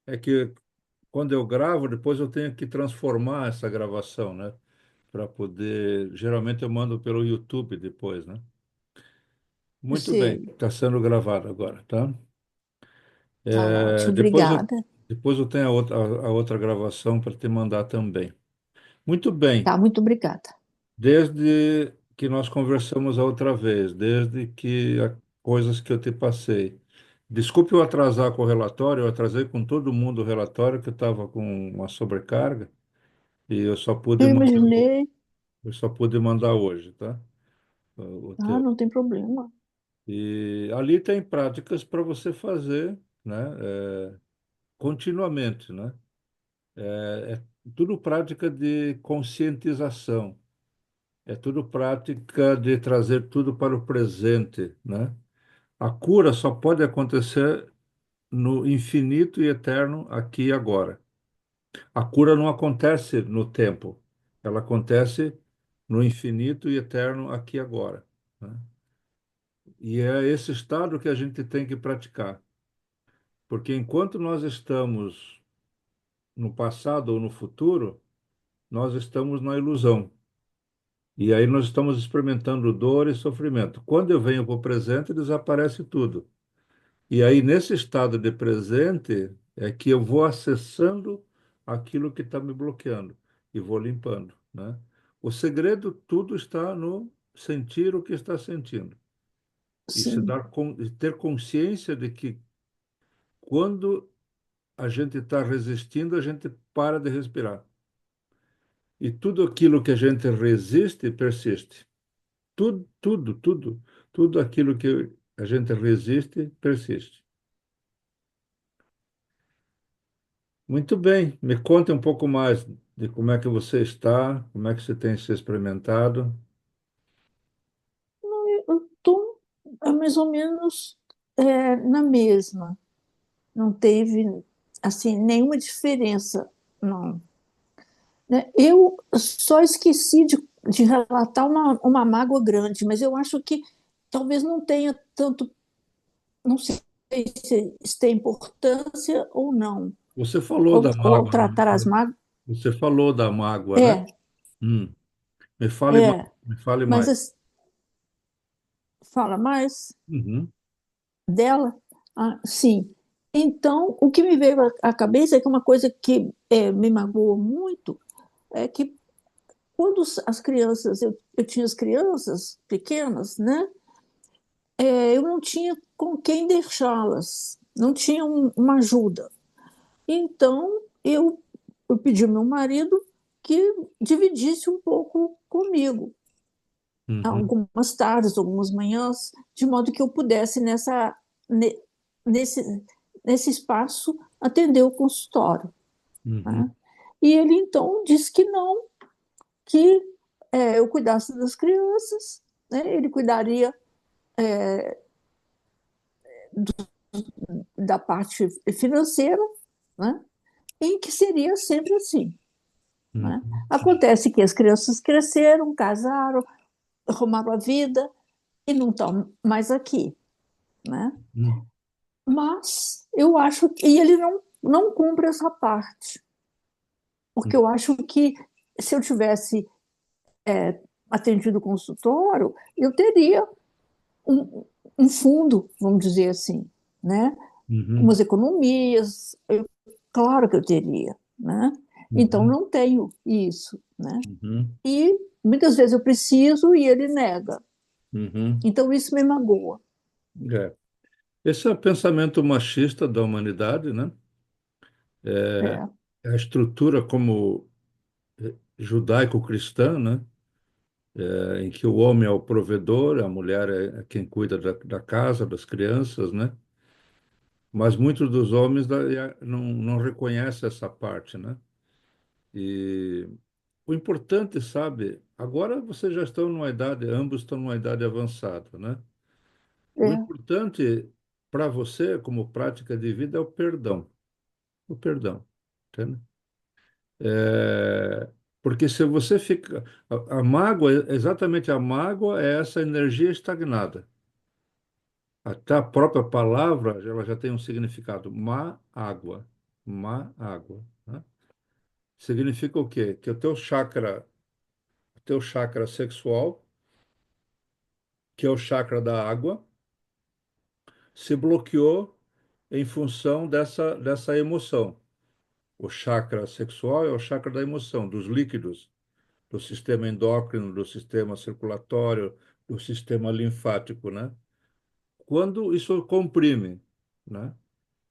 É que quando eu gravo, depois eu tenho que transformar essa gravação, né? Para poder. Geralmente eu mando pelo YouTube depois, né? Muito bem, Sei. está sendo gravado agora, tá? Tá É, ótimo, depois eu, obrigada. depois eu tenho a outra gravação para te mandar também. Muito bem, Tá, muito obrigada. desde que nós conversamos a outra vez, desde que coisas que eu te passei. Desculpe eu atrasar com o relatório, eu atrasei com todo mundo o relatório, que eu estava com uma sobrecarga e eu só pude Eu mandar, imaginei. eu só pude mandar hoje, tá? O Ah, teu. não tem problema. E ali tem práticas para você fazer, né? Continuamente, né? É tudo prática de conscientização, é tudo prática de trazer tudo para o presente, né? A cura só pode acontecer no infinito e eterno aqui e agora. A cura não acontece no tempo, ela acontece no infinito e eterno aqui e agora, né? E é esse estado que a gente tem que praticar, porque enquanto nós estamos no passado ou no futuro, nós estamos na ilusão. E aí nós estamos experimentando dor e sofrimento. Quando eu venho para o presente, desaparece tudo. E aí, nesse estado de presente, é que eu vou acessando aquilo que está me bloqueando e vou limpando, né? O segredo, tudo está no sentir o que está sentindo. E se Sim, dar, e ter consciência de que quando a gente está resistindo, a gente para de respirar. E tudo aquilo que a gente resiste, persiste. Tudo, tudo, tudo, tudo aquilo que a gente resiste, persiste. Muito bem, me conte um pouco mais de como é que você está, como é que você tem se experimentado. eu estou mais ou menos na mesma. Não teve assim nenhuma diferença, não. Né? Eu só esqueci de relatar uma mágoa grande, mas eu acho que talvez não tenha tanto, não sei se tem importância ou não. Você falou Ou, da ou mágoa, tratar as mágoas. você falou da mágoa, né? É, Hum, me fale mais, é. me fale Mas mais. fala mais Uhum, dela? Ah, sim. Então, o que me veio à cabeça é que uma coisa que me magoou muito é que quando as crianças, eu tinha as crianças pequenas, né? Eu não tinha com quem deixá-las, não tinha uma ajuda. Então, eu pedi ao meu marido que dividisse um pouco comigo, uhum, algumas tardes, algumas manhãs, de modo que eu pudesse, ne- nesse, nesse espaço, atender o consultório. uhum, Né? E ele, então, disse que não, que eu cuidasse das crianças, né? Ele cuidaria da parte financeira, né? Em que seria sempre assim. Né? uhum, Acontece que as crianças cresceram, casaram, arrumaram a vida e não estão mais aqui. Né? uhum, Mas eu acho que e ele não cumpre essa parte, porque eu acho que se eu tivesse atendido o consultório, eu teria um, um fundo, vamos dizer assim, né? uhum, Umas economias, claro que eu teria, né? Então uhum, não tenho isso, né? uhum, E muitas vezes eu preciso e ele nega. uhum. Então isso me magoa. É. Esse é o pensamento machista da humanidade, né? É, É a estrutura como judaico-cristã, né? Em que o homem é o provedor, a mulher é quem cuida da casa, das crianças, né? Mas muitos dos homens não reconhecem essa parte, né? E o importante, sabe, agora vocês já estão numa idade, ambos estão numa idade avançada, né? O é, importante para você, como prática de vida, é o perdão, entende? É, porque se você fica, a mágoa, exatamente a mágoa é essa energia estagnada. Até a própria palavra, ela já tem um significado, má água. água, né? Significa o quê? Que o teu chakra sexual, que é o chakra da água, se bloqueou em função dessa emoção. O chakra sexual é o chakra da emoção, dos líquidos, do sistema endócrino, do sistema circulatório, do sistema linfático, né? Quando isso comprime, né?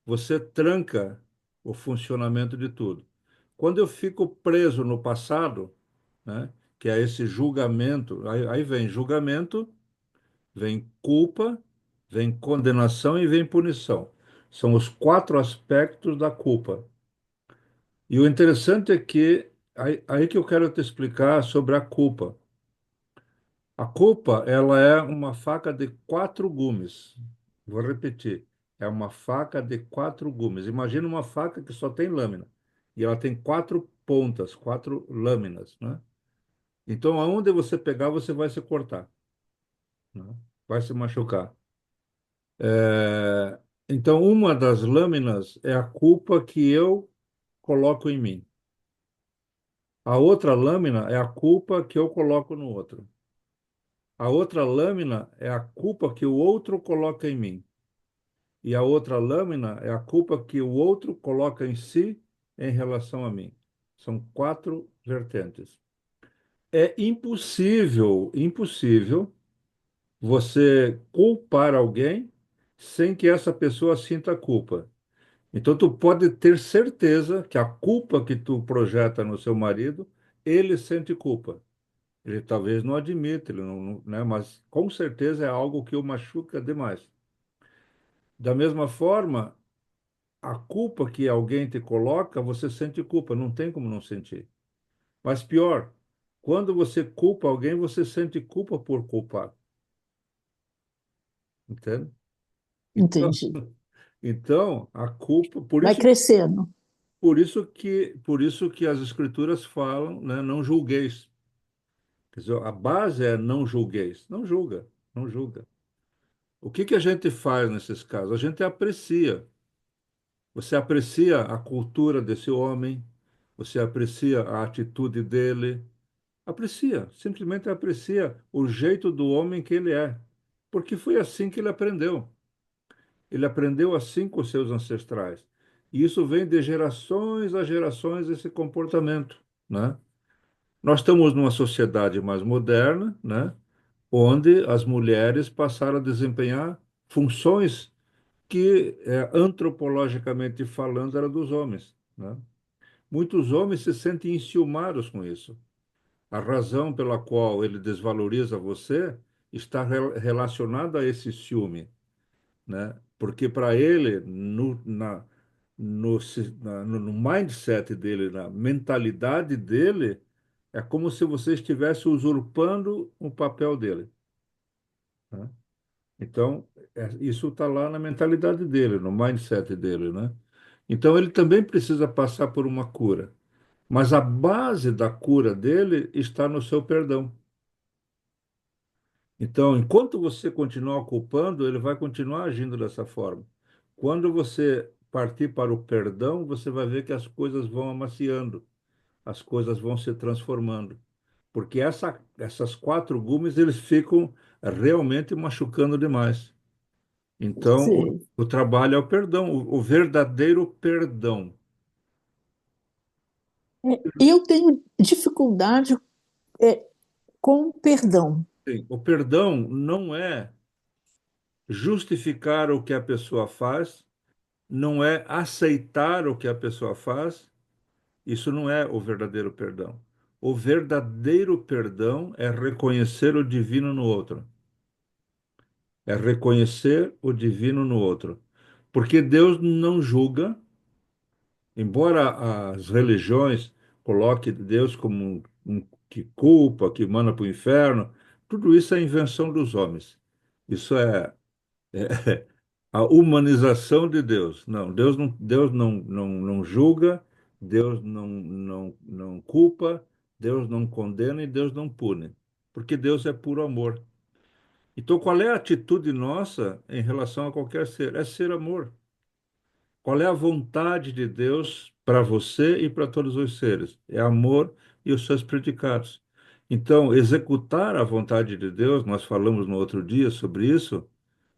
Você tranca o funcionamento de tudo. Quando eu fico preso no passado, né? Que é esse julgamento, aí vem julgamento, vem culpa, vem condenação e vem punição. São os quatro aspectos da culpa. E o interessante é que aí que eu quero te explicar sobre a culpa. A culpa, ela é uma faca de quatro gumes. Vou repetir. É uma faca de quatro gumes. Imagina uma faca que só tem lâmina. E ela tem quatro pontas, quatro lâminas, né? Então, aonde você pegar, você vai se cortar, né? Vai se machucar. É, Então, uma das lâminas é a culpa que eu coloco em mim. A outra lâmina é a culpa que eu coloco no outro. A outra lâmina é a culpa que o outro coloca em mim. E a outra lâmina é a culpa que o outro coloca em si em relação a mim. São quatro vertentes. É impossível você culpar alguém sem que essa pessoa sinta culpa. Então, tu pode ter certeza que a culpa que tu projeta no seu marido, ele sente culpa. Ele talvez não admita, ele né? Mas com certeza é algo que o machuca demais. Da mesma forma, a culpa que alguém te coloca, você sente culpa, não tem como não sentir. Mas pior, quando você culpa alguém, você sente culpa por culpar, entende? Então, Entendi. então a culpa, Vai crescendo. por isso que as escrituras falam, né, não julgueis. Quer dizer, a base é não julgueis. Não julga, não julga. O que que a gente faz nesses casos? A gente aprecia. Você aprecia a cultura desse homem, você aprecia a atitude dele, aprecia, simplesmente aprecia o jeito do homem que ele é, porque foi assim que ele aprendeu. Ele aprendeu assim com seus ancestrais. E isso vem de gerações a gerações esse comportamento, né? Nós estamos numa sociedade mais moderna, né? Onde as mulheres passaram a desempenhar funções que, antropologicamente falando, era dos homens, né? Muitos homens se sentem enciumados com isso. A razão pela qual ele desvaloriza você está relacionada a esse ciúme, né? Porque para ele, no mindset dele, na mentalidade dele, é como se você estivesse usurpando o papel dele, né? Então, isso está lá na mentalidade dele, no mindset dele, né? Então, ele também precisa passar por uma cura. Mas a base da cura dele está no seu perdão. Então, enquanto você continuar culpando, ele vai continuar agindo dessa forma. Quando você partir para o perdão, você vai ver que as coisas vão amaciando, as coisas vão se transformando. Porque essas quatro gumes, eles ficam realmente machucando demais. Então, Sei. o trabalho é o perdão, o verdadeiro perdão. Eu tenho dificuldade com o perdão. Sim, o perdão não é justificar o que a pessoa faz, não é aceitar o que a pessoa faz, isso não é o verdadeiro perdão. O verdadeiro perdão é reconhecer o divino no outro. É reconhecer o divino no outro. Porque Deus não julga, embora as religiões coloquem Deus como que culpa, que manda para o inferno, tudo isso é invenção dos homens. Isso é a humanização de Deus. Não, Deus não julga, Deus não culpa, Deus não condena e Deus não pune, porque Deus é puro amor. Então, qual é a atitude nossa em relação a qualquer ser? É ser amor. Qual é a vontade de Deus para você e para todos os seres? É amor e os seus predicados. Então, executar a vontade de Deus, nós falamos no outro dia sobre isso,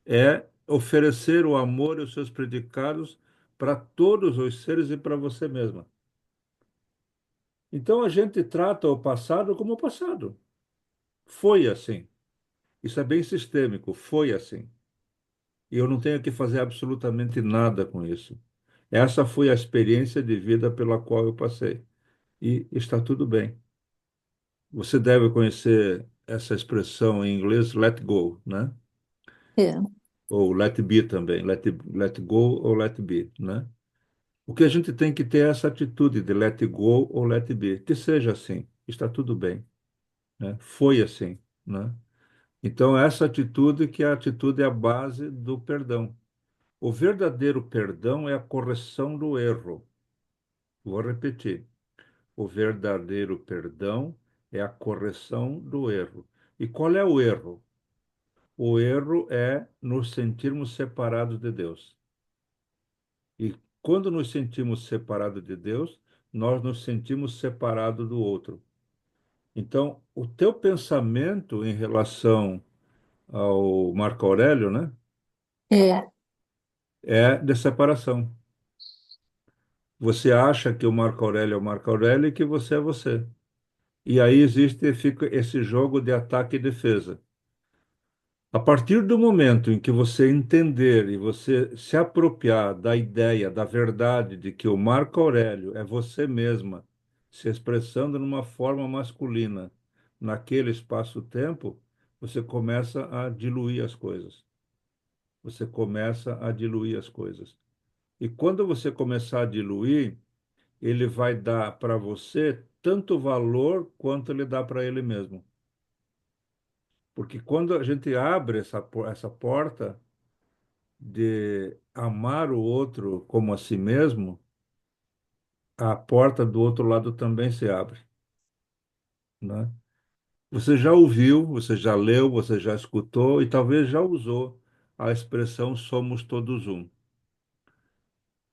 é oferecer o amor e os seus predicados para todos os seres e para você mesma. Então, a gente trata o passado como passado. Foi assim. Isso é bem sistêmico. Foi assim. E eu não tenho que fazer absolutamente nada com isso. Essa foi a experiência de vida pela qual eu passei. E está tudo bem. Você deve conhecer essa expressão em inglês, let go, né? É, Ou let be também, let go ou let be, né? O que a gente tem que ter é essa atitude de let go ou let be, que seja assim, está tudo bem, né? Foi assim, né? Então, essa atitude que é a base do perdão. O verdadeiro perdão é a correção do erro. Vou repetir. O verdadeiro perdão é a correção do erro. E qual é o erro? O erro é nos sentirmos separados de Deus. E quando nos sentimos separados de Deus, nós nos sentimos separados do outro. Então, o teu pensamento em relação ao Marco Aurélio, né, é, é de separação. Você acha que o Marco Aurélio é o Marco Aurélio e que você é você. E aí fica esse jogo de ataque e defesa. A partir do momento em que você entender e você se apropriar da ideia, da verdade de que o Marco Aurélio é você mesma se expressando numa forma masculina naquele espaço-tempo, você começa a diluir as coisas. Você começa a diluir as coisas. E quando você começar a diluir, ele vai dar para você tanto valor quanto ele dá para ele mesmo. Porque quando a gente abre essa porta de amar o outro como a si mesmo, a porta do outro lado também se abre, né? Você já ouviu, você já leu, você já escutou e talvez já usou a expressão somos todos um.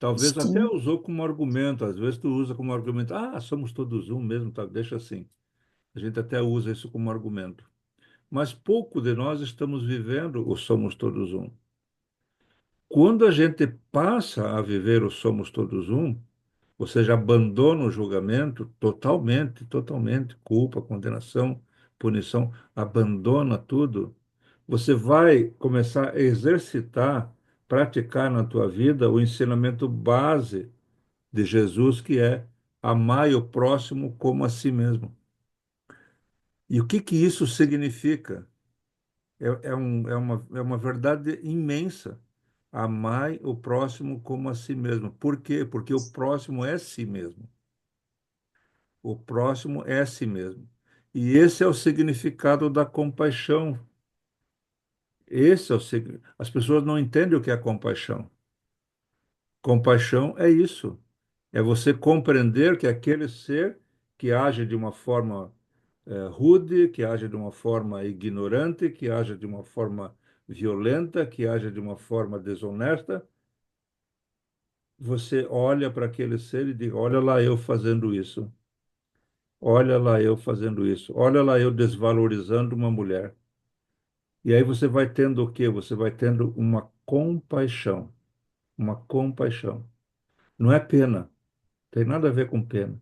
Talvez até sim, usou como argumento, às vezes tu usa como argumento, somos todos um mesmo, tá, deixa assim. A gente até usa isso como argumento. Mas pouco de nós estamos vivendo o somos todos um. Quando a gente passa a viver o somos todos um, ou seja, abandona o julgamento totalmente, totalmente, culpa, condenação, punição, abandona tudo, você vai começar a exercitar, praticar na tua vida o ensinamento base de Jesus, que é amai o próximo como a si mesmo. E o que que isso significa? É uma verdade imensa. Amai o próximo como a si mesmo. Por quê? Porque o próximo é si mesmo. O próximo é si mesmo. E esse é o significado da compaixão. As pessoas não entendem o que é compaixão. Compaixão é isso. É você compreender que aquele ser que age de uma forma rude, que age de uma forma ignorante, que age de uma forma violenta, que age de uma forma desonesta, você olha para aquele ser e diz: olha lá eu fazendo isso. Olha lá eu fazendo isso. Olha lá eu desvalorizando uma mulher. E aí você vai tendo o quê? Você vai tendo uma compaixão. Uma compaixão. Não é pena. Tem nada a ver com pena.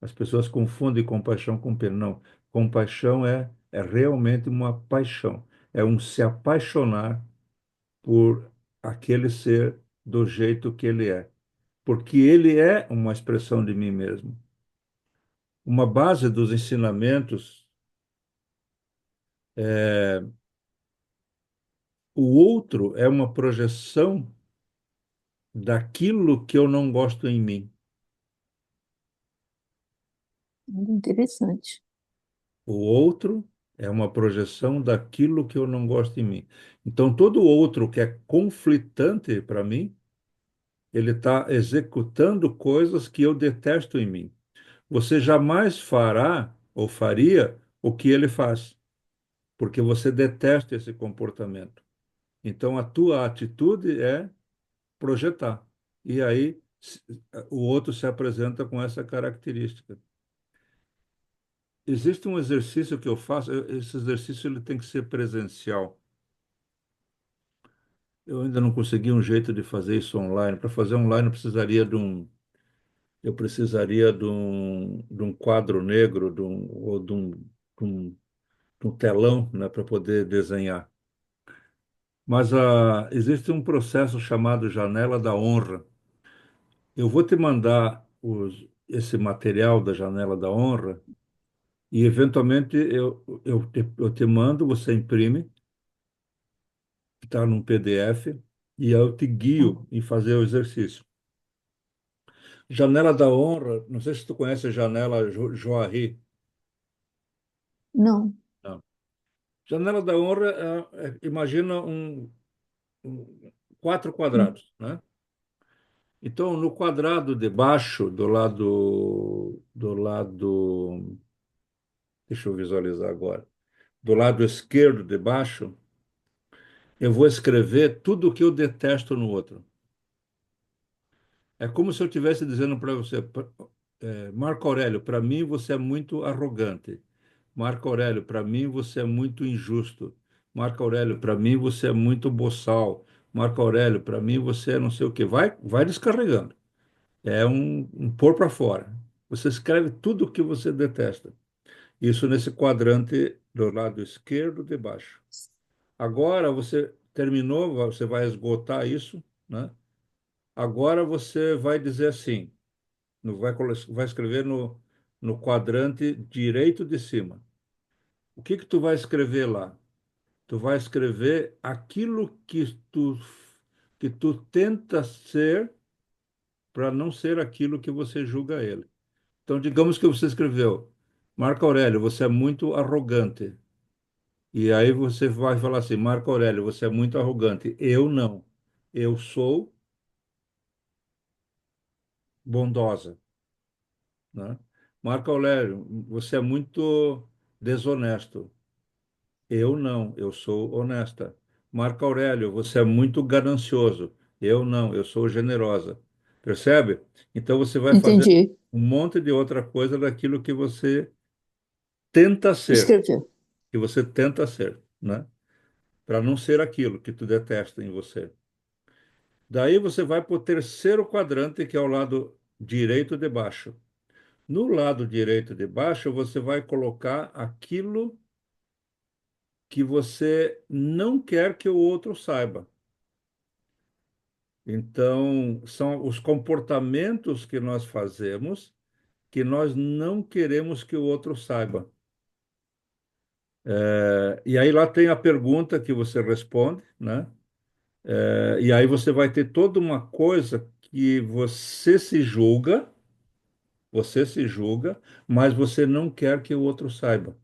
As pessoas confundem compaixão com pena. Não. Compaixão é realmente uma paixão. É um se apaixonar por aquele ser do jeito que ele é. Porque ele é uma expressão de mim mesmo. Uma base dos ensinamentos é o outro é uma projeção daquilo que eu não gosto em mim. muito interessante. O outro é uma projeção daquilo que eu não gosto em mim. Então, todo outro que é conflitante para mim, ele está executando coisas que eu detesto em mim. Você jamais fará ou faria o que ele faz, porque você detesta esse comportamento. Então, a tua atitude é projetar. e aí o outro se apresenta com essa característica. Existe um exercício que eu faço, esse exercício ele tem que ser presencial. Eu ainda não consegui um jeito de fazer isso online. Para fazer online, eu precisaria de um quadro negro, ou de um, de um telão, né, para poder desenhar. Mas existe um processo chamado Janela da Honra. Eu vou te mandar esse material da Janela da Honra e, eventualmente, eu te mando, você imprime, está num PDF, e eu te guio Ah, em fazer o exercício. Janela da Honra, não sei se tu conhece a Janela Joari. não. Não. Janela da Honra, imagina quatro Hum, quadrados, né? Então, no quadrado de baixo, deixa eu visualizar agora, do lado esquerdo de baixo, eu vou escrever tudo o que eu detesto no outro. É como se eu estivesse dizendo para você, Marco Aurélio, para mim você é muito arrogante. Marco Aurélio, para mim você é muito injusto. Marco Aurélio, para mim você é muito boçal. Marco Aurélio, para mim você é não sei o quê. Vai descarregando. É um pôr para fora. Você escreve tudo o que você detesta. Isso nesse quadrante do lado esquerdo de baixo. Agora você terminou, você vai esgotar isso, né? Agora você vai dizer assim, vai escrever no quadrante direito de cima. O que que tu vai escrever lá? Tu vai escrever aquilo que tu tenta ser para não ser aquilo que você julga ele. Então, digamos que você escreveu, Marco Aurélio, você é muito arrogante. E aí você vai falar assim, Marco Aurélio, você é muito arrogante. Eu não. Eu sou bondosa, né? Marco Aurélio, você é muito desonesto. Eu não, eu sou honesta. Marco Aurélio, você é muito ganancioso. Eu não, eu sou generosa. Percebe? Então você vai fazer entendi. um monte de outra coisa daquilo que você tenta ser, Escreveu. né? Para não ser aquilo que tu detesta em você. Daí você vai para o terceiro quadrante, que é o lado direito de baixo. No lado direito de baixo, você vai colocar aquilo que você não quer que o outro saiba. Então, são os comportamentos que nós fazemos que nós não queremos que o outro saiba. E aí lá tem a pergunta que você responde, né? E aí você vai ter toda uma coisa que você se julga, mas você não quer que o outro saiba.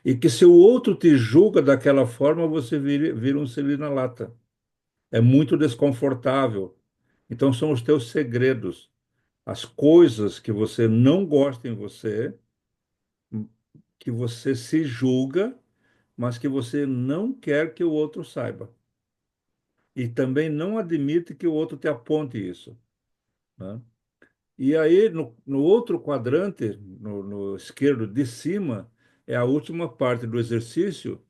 E que se o outro te julga daquela forma, você vira um lata. É muito desconfortável. Então são os teus segredos, as coisas que você não gosta em você, que você se julga, mas que você não quer que o outro saiba. E também não admite que o outro te aponte isso, né? E aí, no outro quadrante, no esquerdo de cima, é a última parte do exercício,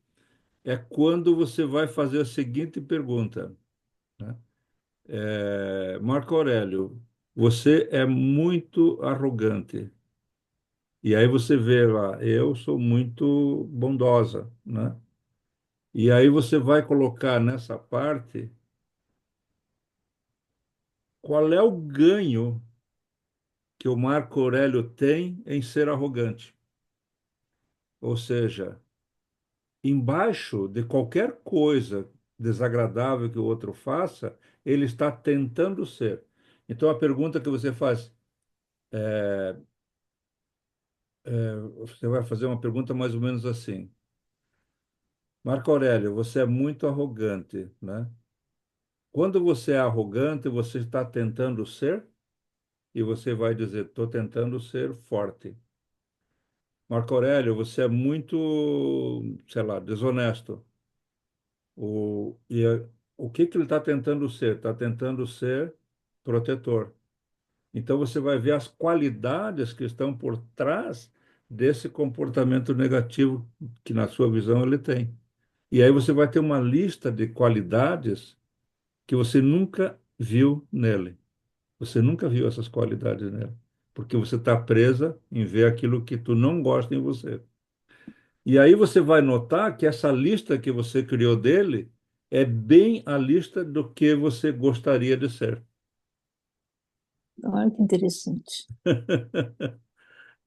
é quando você vai fazer a seguinte pergunta, né? Marco Aurélio, você é muito arrogante. E aí você vê lá, eu sou muito bondosa, né? E aí você vai colocar nessa parte qual é o ganho que o Marco Aurélio tem em ser arrogante. Ou seja, embaixo de qualquer coisa desagradável que o outro faça, ele está tentando ser. Então a pergunta que você faz, você vai fazer uma pergunta mais ou menos assim: Marco Aurélio, você é muito arrogante, né? Quando você é arrogante, você está tentando ser? E você vai dizer, estou tentando ser forte. Marco Aurélio, você é muito, sei lá, desonesto. O, e a- o que que ele está tentando ser? Está tentando ser protetor. Então você vai ver as qualidades que estão por trás desse comportamento negativo que, na sua visão, ele tem. E aí você vai ter uma lista de qualidades que você nunca viu nele. Você nunca viu essas qualidades nele, porque você está presa em ver aquilo que tu não gosta em você. E aí você vai notar que essa lista que você criou dele é bem a lista do que você gostaria de ser. Olha que interessante.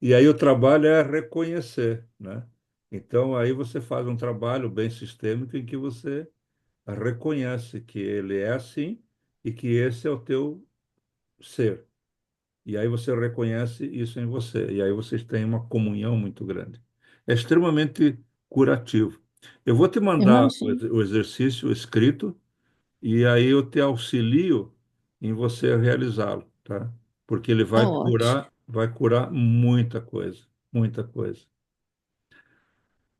E aí o trabalho é reconhecer, né? Então aí você faz um trabalho bem sistêmico em que você reconhece que ele é assim e que esse é o teu ser. E aí você reconhece isso em você. E aí vocês têm uma comunhão muito grande. É extremamente curativo. Eu vou te mandar Imagino. o exercício escrito e aí eu te auxilio em você realizá-lo, tá? Porque ele Tá ótimo. vai curar muita coisa, muita coisa.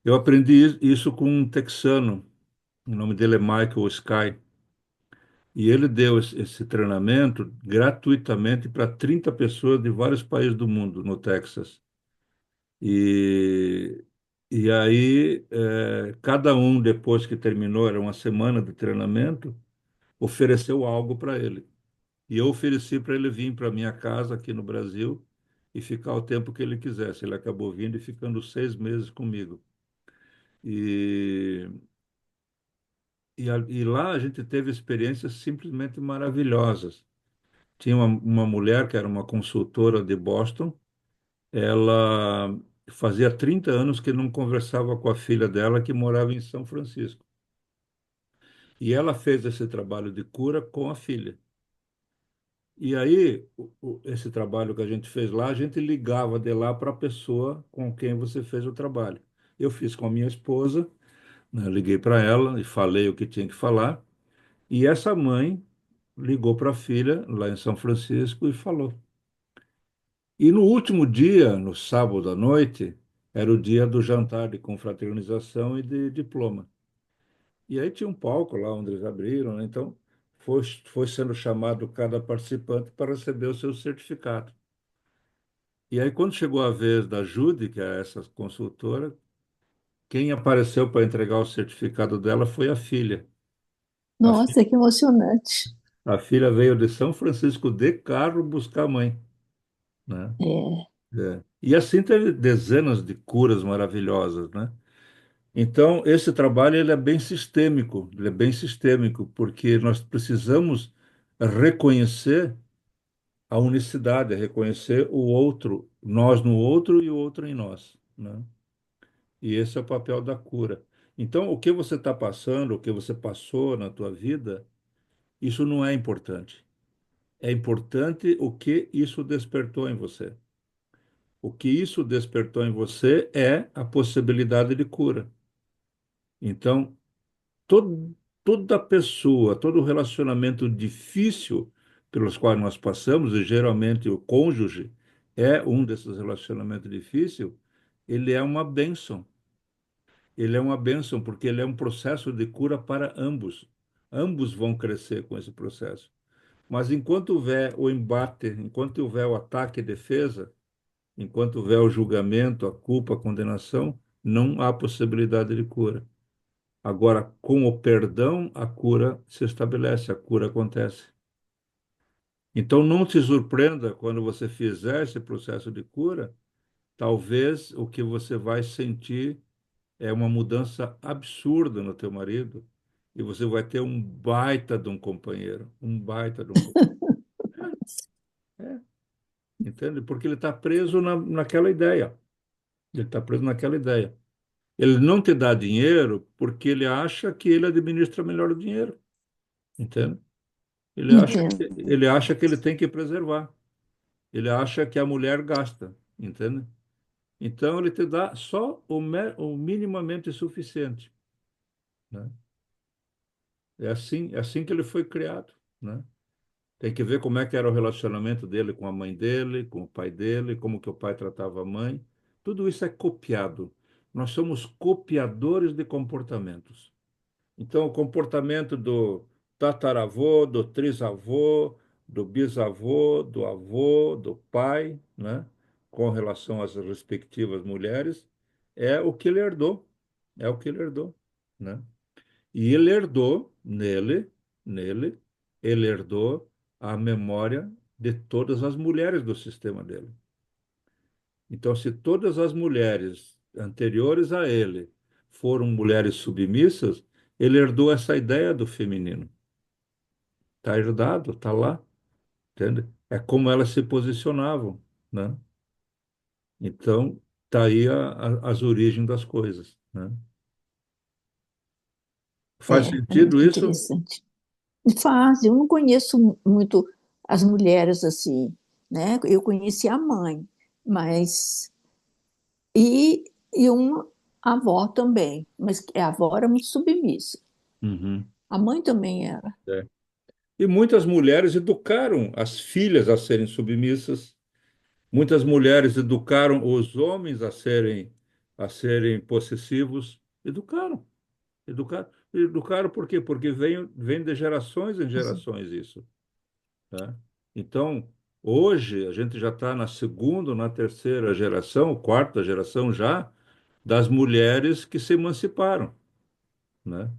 Eu aprendi isso com um texano, o nome dele é Michael Sky, e ele deu esse treinamento gratuitamente para 30 pessoas de vários países do mundo, no Texas. E, e aí, cada um, depois que terminou, era uma semana de treinamento, ofereceu algo para ele. E eu ofereci para ele vir para minha casa aqui no Brasil e ficar o tempo que ele quisesse. Ele acabou vindo e ficando 6 meses comigo. E, e lá a gente teve experiências simplesmente maravilhosas. Tinha uma mulher que era uma consultora de Boston. Ela fazia 30 anos que não conversava com a filha dela, que morava em São Francisco. E ela fez esse trabalho de cura com a filha. E aí, esse trabalho que a gente fez lá, a gente ligava de lá para a pessoa com quem você fez o trabalho. Eu fiz com a minha esposa, né, liguei para ela e falei o que tinha que falar. E essa mãe ligou para a filha lá em São Francisco e falou. E no último dia, no sábado à noite, era o dia do jantar de confraternização e de diploma. E aí tinha um palco lá onde eles abriram, né? Então foi sendo chamado cada participante para receber o seu certificado. E aí, quando chegou a vez da Judy, que é essa consultora, quem apareceu para entregar o certificado dela foi a filha. A, fi- Nossa, que emocionante. a filha veio de São Francisco de carro buscar a mãe, né? É. É. E assim teve dezenas de curas maravilhosas, né? Então, esse trabalho ele é bem sistêmico, ele é bem sistêmico, porque nós precisamos reconhecer a unicidade, reconhecer o outro, nós no outro e o outro em nós, né? E esse é o papel da cura. Então, o que você está passando, o que você passou na tua vida, isso não é importante. É importante o que isso despertou em você. O que isso despertou em você é a possibilidade de cura. Então, toda pessoa, todo relacionamento difícil pelos quais nós passamos, e geralmente o cônjuge é um desses relacionamentos difíceis, ele é uma bênção. Ele é uma bênção porque ele é um processo de cura para ambos. Ambos vão crescer com esse processo. Mas enquanto houver o embate, enquanto houver o ataque e defesa, enquanto houver o julgamento, a culpa, a condenação, não há possibilidade de cura. Agora, com o perdão, a cura se estabelece, a cura acontece. Então, não te surpreenda quando você fizer esse processo de cura, talvez o que você vai sentir é uma mudança absurda no teu marido e você vai ter um baita de um companheiro, um baita de um companheiro. É, entende? Porque ele está preso naquela ideia. Ele está preso naquela ideia. Ele não te dá dinheiro porque ele acha que ele administra melhor o dinheiro, entende? Entendo. Ele acha que ele tem que preservar. Ele acha que a mulher gasta, entende? Então ele te dá só o minimamente suficiente, né? É assim que ele foi criado, né? Tem que ver como é que era o relacionamento dele com a mãe dele, com o pai dele, como que o pai tratava a mãe. Tudo isso é copiado. Nós somos copiadores de comportamentos. Então, o comportamento do tataravô, do trisavô, do bisavô, do avô, do pai, né, com relação às respectivas mulheres, é o que ele herdou, é o que ele herdou, né? E ele herdou nele, ele herdou a memória de todas as mulheres do sistema dele. Então, se todas as mulheres anteriores a ele foram mulheres submissas, ele herdou essa ideia do feminino. Está herdado, está lá, entende? É como elas se posicionavam, né? Então, está aí as origens das coisas, né? Faz É sentido muito isso? interessante. Faz, eu não conheço muito as mulheres assim, né? Eu conheci a mãe, mas e uma avó também, mas a avó era muito submissa. Uhum. A mãe também era. É. E muitas mulheres educaram as filhas a serem submissas. Muitas mulheres educaram os homens a serem possessivos. Educaram por quê? Porque vem de gerações em gerações isso, né? Então, hoje a gente já está na segunda, na terceira geração, quarta geração já das mulheres que se emanciparam, né?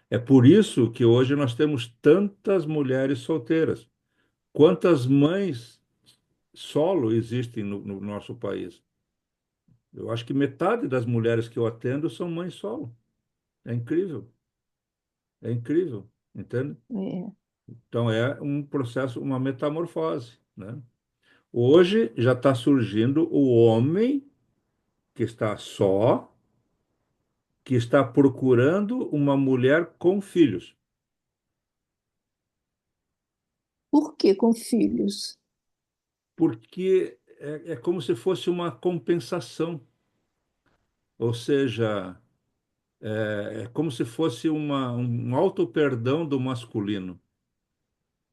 É por isso que hoje nós temos tantas mulheres solteiras. Quantas mães solo existem no nosso país? Eu acho que metade das mulheres que eu atendo são mães solo. É incrível, entende? É. Então é um processo, uma metamorfose, né? Hoje já está surgindo o homem que está só, que está procurando uma mulher com filhos, Por que com filhos? porque é como se fosse uma compensação, ou seja, é como se fosse um auto-perdão do masculino.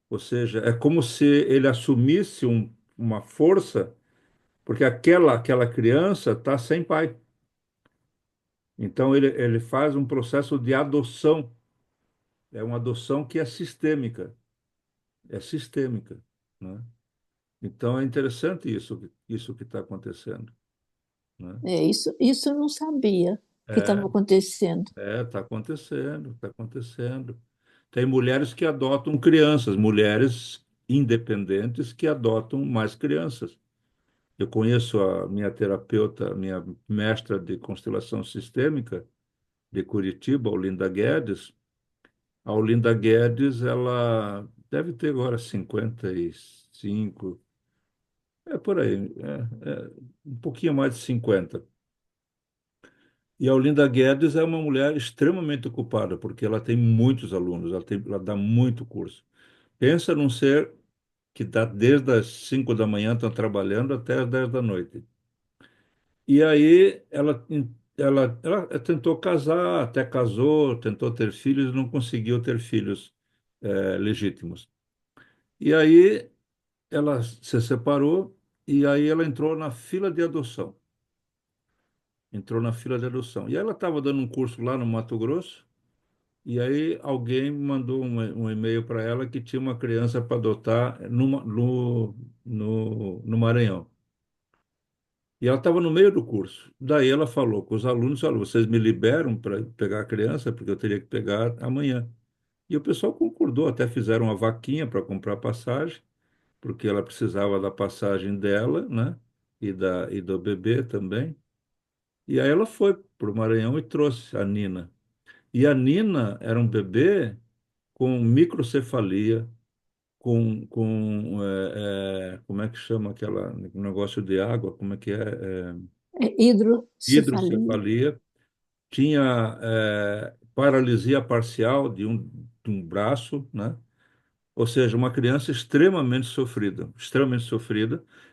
Ou seja, é como se ele assumisse uma força, porque aquela criança está sem pai. Então ele faz um processo de adoção. É uma adoção que é sistêmica, né? Então é interessante isso que está acontecendo, né? É, isso eu não sabia que É, estava acontecendo. está acontecendo, está acontecendo. Tem mulheres que adotam crianças, mulheres independentes que adotam mais crianças. Eu conheço a minha terapeuta, minha mestra de constelação sistêmica de Curitiba, Olinda Guedes. A Olinda Guedes, ela deve ter agora 55, é por aí, um pouquinho mais de 50. E a Olinda Guedes é uma mulher extremamente ocupada, porque ela tem muitos alunos, ela dá muito curso. Pensa num ser que dá desde as 5 da manhã, está trabalhando até as 10 da noite. E aí ela tentou casar, até casou, tentou ter filhos, não conseguiu ter filhos legítimos. E aí ela se separou e aí ela entrou na fila de adoção. Entrou na fila de adoção. E aí ela estava dando um curso lá no Mato Grosso, e aí alguém mandou um e-mail para ela que tinha uma criança para adotar no Maranhão. E ela estava no meio do curso. Daí ela falou com os alunos, falou, vocês me liberam para pegar a criança, porque eu teria que pegar amanhã. E o pessoal concordou, até fizeram uma vaquinha para comprar passagem, porque ela precisava da passagem dela, né? E do bebê também. E aí ela foi para o Maranhão e trouxe a Nina. E a Nina era um bebê com microcefalia, como é que chama aquela negócio de água? Como é que é? É hidrocefalia. Hidrocefalia, tinha paralisia parcial de um braço, né? Ou seja, uma criança extremamente sofrida,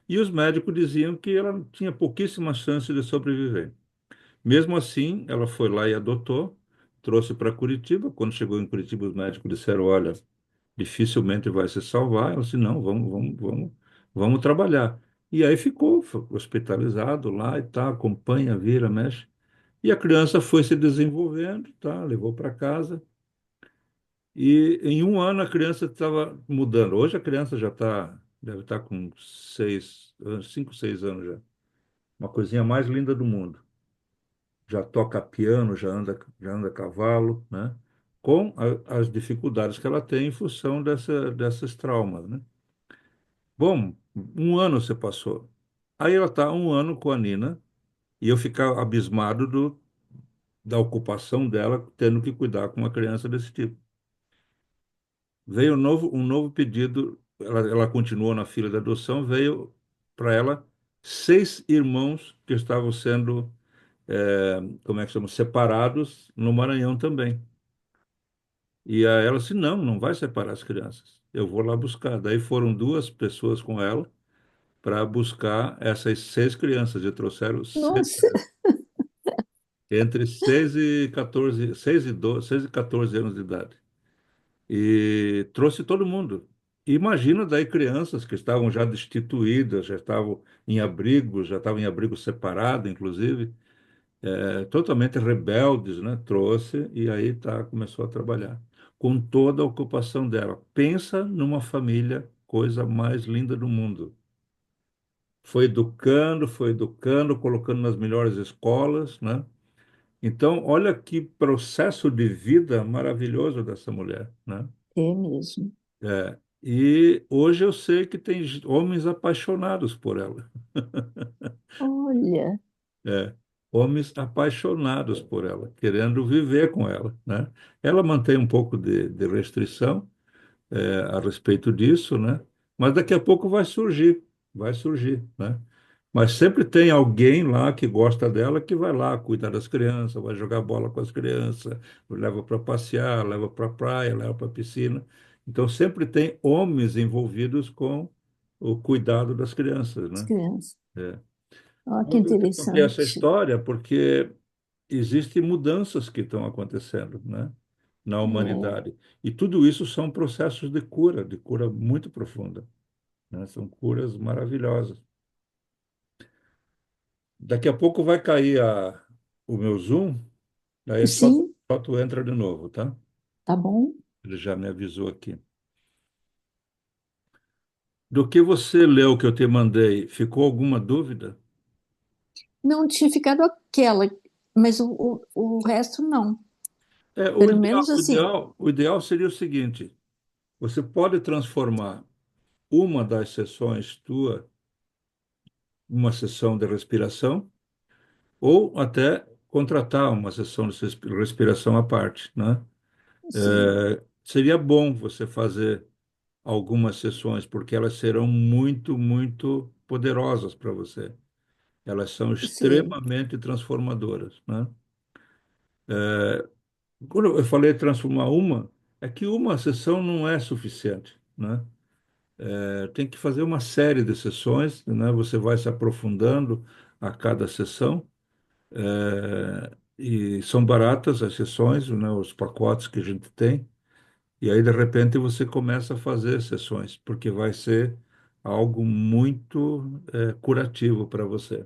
e os médicos diziam que ela tinha pouquíssima chance de sobreviver. Mesmo assim, ela foi lá e adotou, trouxe para Curitiba. Quando chegou em Curitiba, os médicos disseram: olha, dificilmente vai se salvar. Ela disse: não, vamos trabalhar. E aí foi hospitalizado lá e tá, acompanha, vira, mexe. E a criança foi se desenvolvendo, tá, levou para casa. E em um ano a criança estava mudando. Hoje a criança já está, deve estar com 5, 6 anos já. Uma coisinha mais linda do mundo. Já toca piano, já anda a cavalo, né? Com as dificuldades que ela tem em função desses traumas, né? Bom, um ano se passou. Aí ela está um ano com a Nina e eu ficar abismado da ocupação dela tendo que cuidar com uma criança desse tipo. Veio um novo pedido, ela continuou na fila da adoção, veio para ela 6 irmãos que estavam sendo, como é que chama, separados no Maranhão também. E aí ela disse, não, não vai separar as crianças, eu vou lá buscar. Daí foram 2 pessoas com ela para buscar essas 6 crianças e trouxeram seis, Nossa, entre 6 e 14, 6 e 14 anos de idade. E trouxe todo mundo. Imagina daí crianças que estavam já destituídas, já estavam em abrigos, já estavam em abrigo separado, inclusive, totalmente rebeldes, né? Trouxe e aí começou a trabalhar com toda a ocupação dela. Pensa numa família, coisa mais linda do mundo. Foi educando, colocando nas melhores escolas, né? Então, olha que processo de vida maravilhoso dessa mulher, né? é mesmo. E hoje eu sei que tem homens apaixonados por ela. Olha, É, homens apaixonados por ela, querendo viver com ela, né? Ela mantém um pouco de restrição, a respeito disso, né? Mas daqui a pouco vai surgir, né? Mas sempre tem alguém lá que gosta dela que vai lá cuidar das crianças, vai jogar bola com as crianças, leva para passear, leva para a praia, leva para a piscina. Então sempre tem homens envolvidos com o cuidado das crianças, as né? crianças. É. Olha que Eu te contei essa interessante. história porque existem mudanças que estão acontecendo, né, na É, humanidade. E tudo isso são processos de cura muito profunda, né? São curas maravilhosas. Daqui a pouco vai cair o meu Zoom, aí sim, só tu entra de novo, tá? tá bom. Ele já me avisou aqui. Do que você leu que eu te mandei, ficou alguma dúvida? Não tinha ficado aquela, mas o resto não. O Pelo ideal, menos o assim, ideal, o ideal seria o seguinte: você pode transformar uma das sessões tua, uma sessão de respiração, ou até contratar uma sessão de respiração à parte, né? sim, Seria bom você fazer algumas sessões, porque elas serão muito, muito poderosas para você. Elas são sim. extremamente transformadoras, né? Quando eu falei transformar uma, é que uma sessão não é suficiente, né? Tem que fazer uma série de sessões, né? Você vai se aprofundando a cada sessão. E são baratas as sessões, né, os pacotes que a gente tem, e aí de repente você começa a fazer sessões, porque vai ser algo muito curativo para você.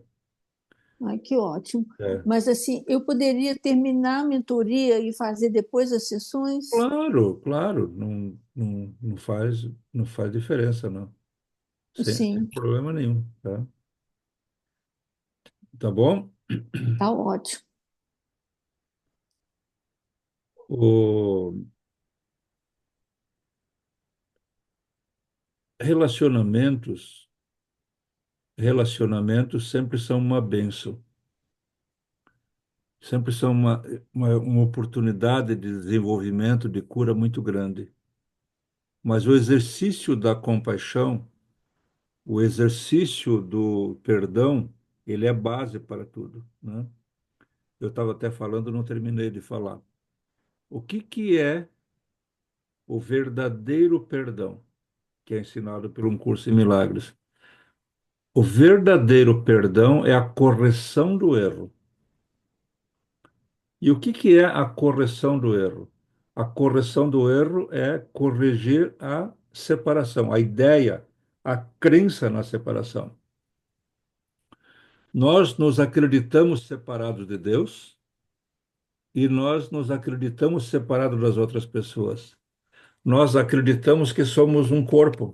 Ai, que ótimo. É. Mas assim, eu poderia terminar a mentoria e fazer depois as sessões? Claro, claro, não faz diferença, não, sem Sim, problema nenhum, tá? Tá bom? tá ótimo. O relacionamentos, relacionamentos sempre são uma bênção. Sempre são uma oportunidade de desenvolvimento, de cura muito grande. Mas o exercício da compaixão, o exercício do perdão, ele é base para tudo, né? Eu estava até falando, não terminei de falar. O que é o verdadeiro perdão, que é ensinado por um curso em milagres? O verdadeiro perdão é a correção do erro. E o que é a correção do erro? A correção do erro é corrigir a separação, a ideia, a crença na separação. Nós nos acreditamos separados de Deus e nós nos acreditamos separados das outras pessoas. nós acreditamos que somos um corpo,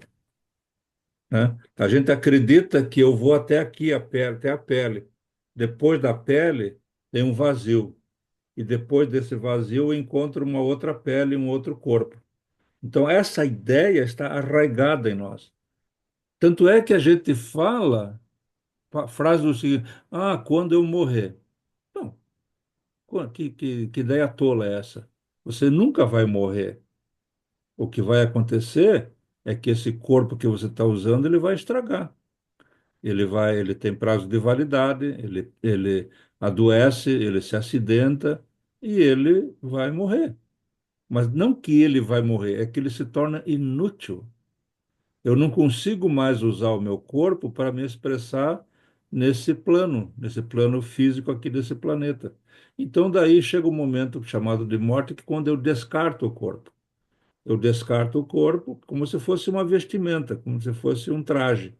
né? A gente acredita que eu vou até aqui, a pele, até a pele. Depois da pele, tem um vazio. E depois desse vazio, eu encontro uma outra pele, um outro corpo. Então, essa ideia está arraigada em nós. Tanto é que a gente fala, frase do seguinte: ah, quando eu morrer. Não, que ideia tola é essa? Você nunca vai morrer. O que vai acontecer é que esse corpo que você está usando, ele vai estragar. Ele tem prazo de validade, ele adoece, ele se acidenta e ele vai morrer. Mas não que ele vai morrer, é que ele se torna inútil. Eu não consigo mais usar o meu corpo para me expressar nesse plano físico aqui desse planeta. Então daí chega um momento chamado de morte, que quando eu descarto o corpo. Eu descarto o corpo como se fosse uma vestimenta, como se fosse um traje.